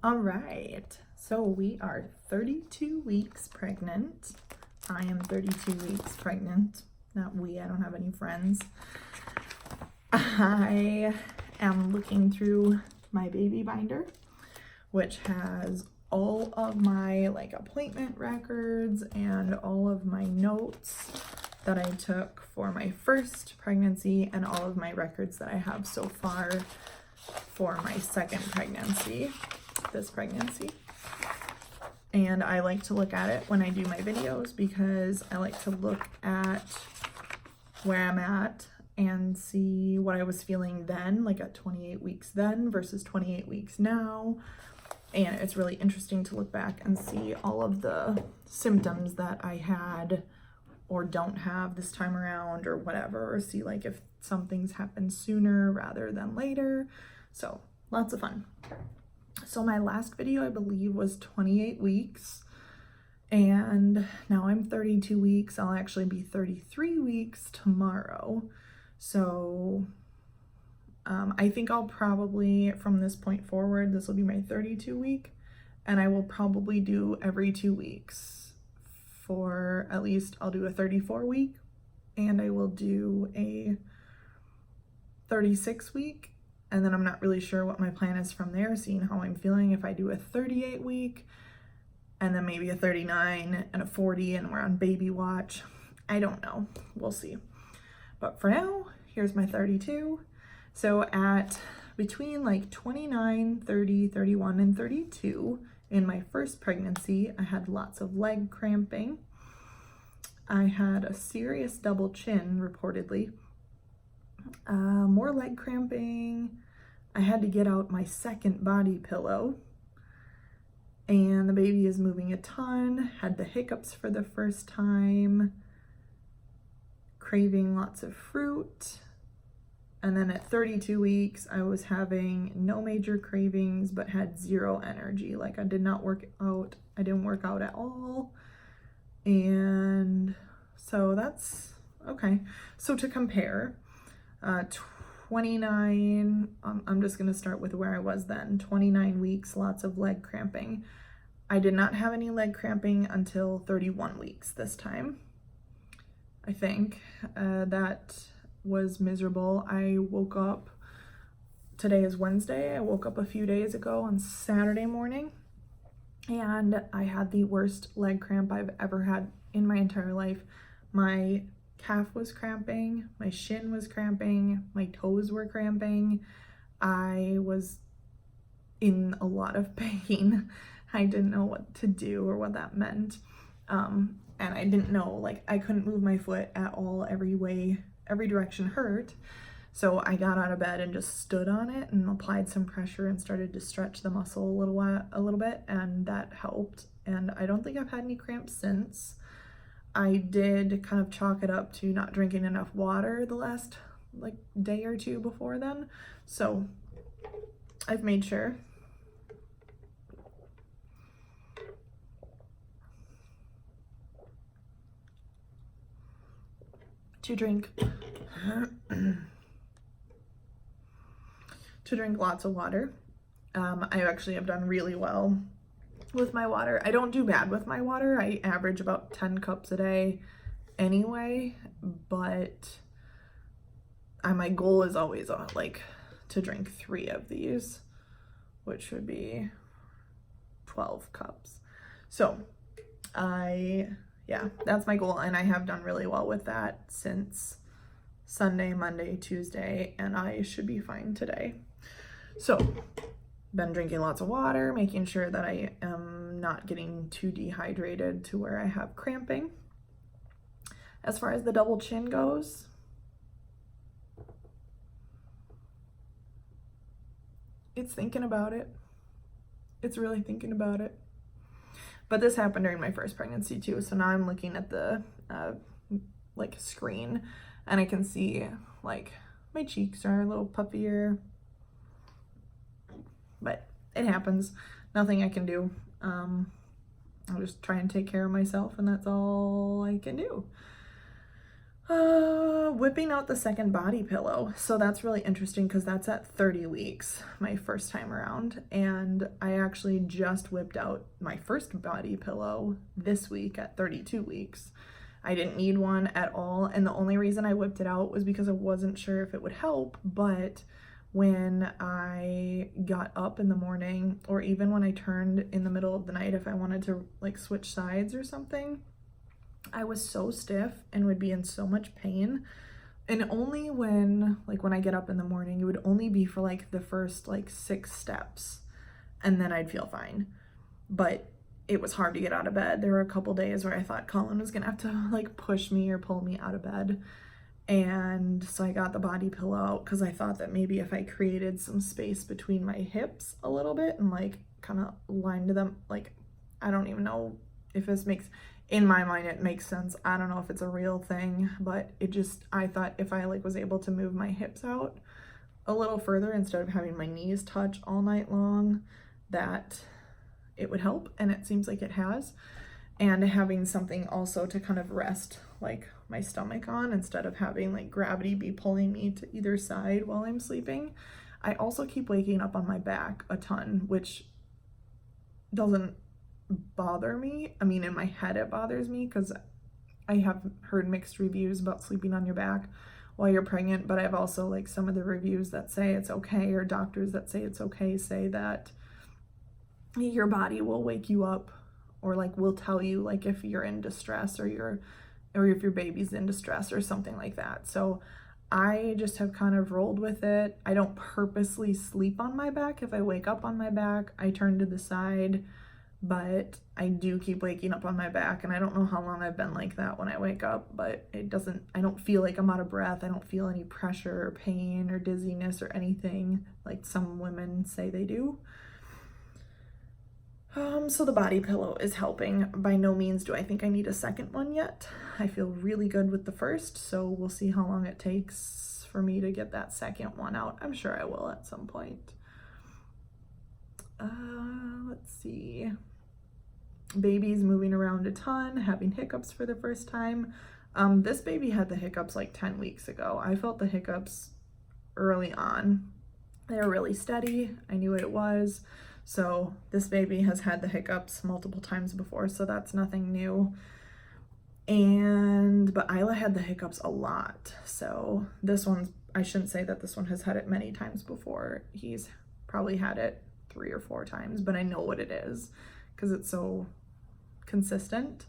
All right, so we are 32 weeks pregnant. I am 32 weeks pregnant. Not we, I don't have any friends. I am looking through my baby binder, which has all of my appointment records and all of my notes that I took for my first pregnancy and all of my records that I have so far for my second pregnancy, this pregnancy. And I like to look at it when I do my videos because I like to look at where I'm at and see what I was feeling then, like at 28 weeks then versus 28 weeks now. And it's really interesting to look back and see all of the symptoms that I had or don't have this time around or whatever, or see like if some things happen sooner rather than later. So lots of fun. So my last video, I believe, was 28 weeks, and now I'm 32 weeks. I'll actually be 33 weeks tomorrow. So I think I'll probably, from this point forward, this will be my 32 week, and I will probably do every 2 weeks for at least, I'll do a 34 week, and I will do a 36 week. And then I'm not really sure what my plan is from there, seeing how I'm feeling. If I do a 38 week and then maybe a 39 and a 40 and we're on baby watch, I don't know. We'll see. But for now, here's my 32. So at between like 29, 30, 31, and 32 in my first pregnancy, I had lots of leg cramping. I had a serious double chin reportedly. More leg cramping. I had to get out my second body pillow, and the baby is moving a ton. Had the hiccups for the first time, craving lots of fruit. And then at 32 weeks, I was having no major cravings, but had zero energy. Like I didn't work out at all. And so that's okay. So to compare, 29, I'm just going to start with where I was then. 29 weeks, lots of leg cramping. I did not have any leg cramping until 31 weeks this time, I think. That was miserable. I woke up, today is Wednesday, I woke up a few days ago on Saturday morning, and I had the worst leg cramp I've ever had in my entire life. My calf was cramping, my shin was cramping, my toes were cramping. I was in a lot of pain. I didn't know what to do or what that meant. And I didn't know, like I couldn't move my foot at all. Every direction hurt. So I got out of bed and just stood on it and applied some pressure and started to stretch the muscle a little bit, and that helped. And I don't think I've had any cramps since. I did kind of chalk it up to not drinking enough water the last day or two before then. So I've made sure to drink lots of water. I actually have done really well with my water. I don't do bad with my water. I average about 10 cups a day anyway, but my goal is always to drink 3 of these, which would be 12 cups. So yeah, that's my goal, and I have done really well with that since Sunday, Monday, Tuesday, and I should be fine today. So been drinking lots of water, making sure that I am not getting too dehydrated to where I have cramping. As far as the double chin goes, it's thinking about it. It's really thinking about it. But this happened during my first pregnancy too, so now I'm looking at the screen, and I can see my cheeks are a little puffier. But it happens. Nothing I can do. I'll just try and take care of myself, and that's all I can do. Whipping out the second body pillow. So that's really interesting because that's at 30 weeks, my first time around. And I actually just whipped out my first body pillow this week at 32 weeks. I didn't need one at all. And the only reason I whipped it out was because I wasn't sure if it would help. But when I got up in the morning, or even when I turned in the middle of the night, if I wanted to like switch sides or something, I was so stiff and would be in so much pain. And only when I get up in the morning, it would only be for like the first like 6 steps, and then I'd feel fine. But it was hard to get out of bed. There were a couple days where I thought Colin was gonna have to like push me or pull me out of bed. And so I got the body pillow out because I thought that maybe if I created some space between my hips a little bit and like kind of lined them, like, I don't even know if this makes, in my mind it makes sense. I don't know if it's a real thing, but it just, I thought if I like was able to move my hips out a little further instead of having my knees touch all night long, that it would help, and it seems like it has. And having something also to kind of rest like my stomach on instead of having like gravity be pulling me to either side while I'm sleeping. I also keep waking up on my back a ton, which doesn't bother me. I mean, in my head it bothers me because I have heard mixed reviews about sleeping on your back while you're pregnant, but I've also like some of the reviews that say it's okay, or doctors that say it's okay, say that your body will wake you up, or like will tell you like if you're in distress, or if your baby's in distress or something like that. So I just have kind of rolled with it. I don't purposely sleep on my back. If I wake up on my back, I turn to the side, but I do keep waking up on my back, and I don't know how long I've been like that when I wake up, but I don't feel like I'm out of breath. I don't feel any pressure or pain or dizziness or anything like some women say they do. So the body pillow is helping. By no means do I think I need a second one yet. I feel really good with the first, so we'll see how long it takes for me to get that second one out. I'm sure I will at some point. Let's see. Baby's moving around a ton, having hiccups for the first time. This baby had the hiccups like 10 weeks ago. I felt the hiccups early on. They were really steady. I knew what it was. So this baby has had the hiccups multiple times before, so that's nothing new. But Isla had the hiccups a lot. So this one's, I shouldn't say that this one has had it many times before. He's probably had it 3 or 4 times, but I know what it is because it's so consistent.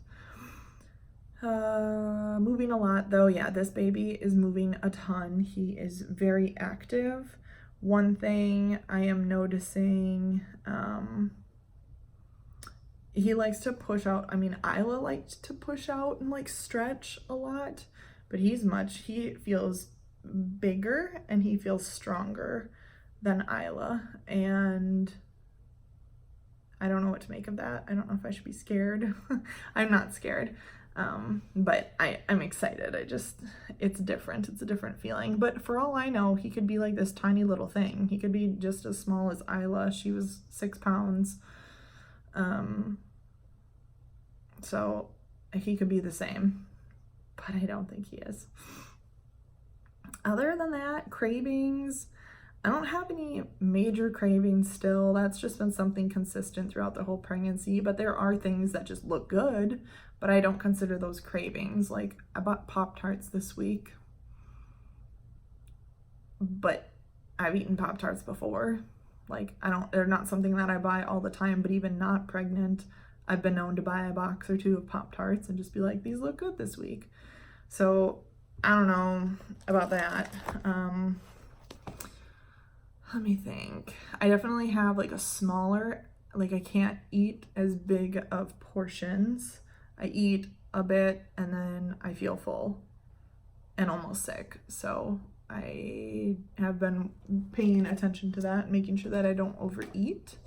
Moving a lot though. Yeah, this baby is moving a ton. He is very active. One thing I am noticing, he likes to push out. I mean, Isla likes to push out and like stretch a lot, but he feels bigger and he feels stronger than Isla. And I don't know what to make of that. I don't know if I should be scared. I'm not scared. But I'm excited. It's different. It's a different feeling. But for all I know, he could be like this tiny little thing. He could be just as small as Isla. She was 6 pounds. So he could be the same, but I don't think he is. Other than that, cravings, I don't have any major cravings still. That's just been something consistent throughout the whole pregnancy, but there are things that just look good, but I don't consider those cravings. Like I bought Pop-Tarts this week, but I've eaten Pop-Tarts before. Like they're not something that I buy all the time, but even not pregnant, I've been known to buy a box or 2 of Pop-Tarts and just be like, these look good this week. So I don't know about that. Let me think. I definitely have like a smaller, like I can't eat as big of portions. I eat a bit and then I feel full and almost sick. So I have been paying attention to that, making sure that I don't overeat.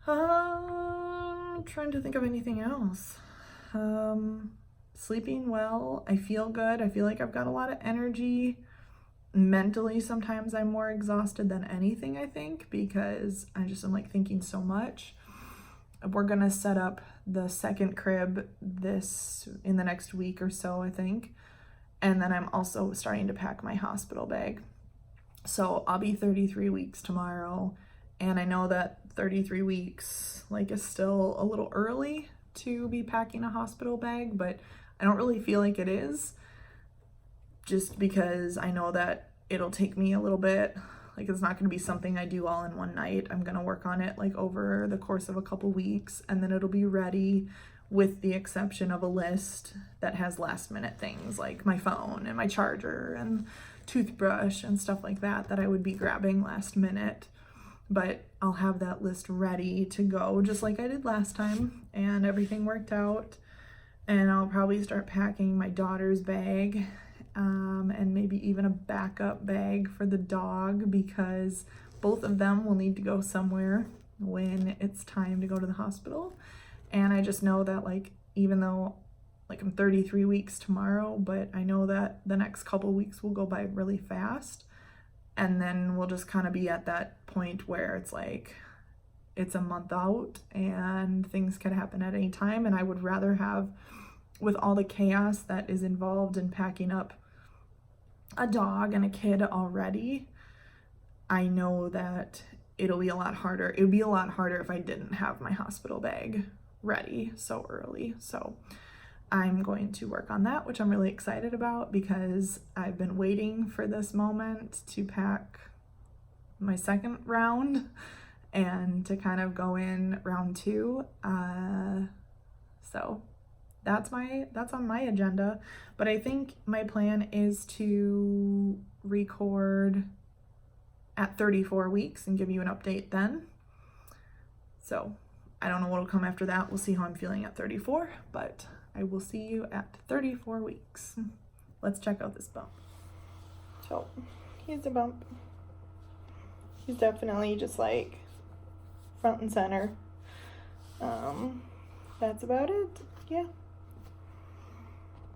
Trying to think of anything else. Sleeping well. I feel good. I feel like I've got a lot of energy. Mentally, sometimes I'm more exhausted than anything, I think, because I just am like thinking so much. we're gonna set up the second crib in the next week or so, I think. And then I'm also starting to pack my hospital bag. So I'll be 33 weeks tomorrow, and I know that 33 weeks like is still a little early to be packing a hospital bag, but I don't really feel like it is, just because I know that it'll take me a little bit. Like, it's not going to be something I do all in one night. I'm going to work on it like over the course of a couple weeks, and then it'll be ready, with the exception of a list that has last minute things like my phone and my charger and toothbrush and stuff like that I would be grabbing last minute. But I'll have that list ready to go just like I did last time, and everything worked out. And I'll probably start packing my daughter's bag, and maybe even a backup bag for the dog, because both of them will need to go somewhere when it's time to go to the hospital. And I just know that, like, even though like I'm 33 weeks tomorrow, but I know that the next couple weeks will go by really fast, and then we'll just kind of be at that point where it's like it's a month out and things can happen at any time. And I would rather have, with all the chaos that is involved in packing up a dog and a kid already, I know that it'll be a lot harder. It would be a lot harder if I didn't have my hospital bag ready so early. So I'm going to work on that, which I'm really excited about, because I've been waiting for this moment to pack my second round and to kind of go in round 2. So that's on my agenda. But I think my plan is to record at 34 weeks and give you an update then. So I don't know what'll come after that. We'll see how I'm feeling at 34, but I will see you at 34 weeks. Let's check out this bump. So here's a bump. He's definitely just like front and center. That's about it. Yeah.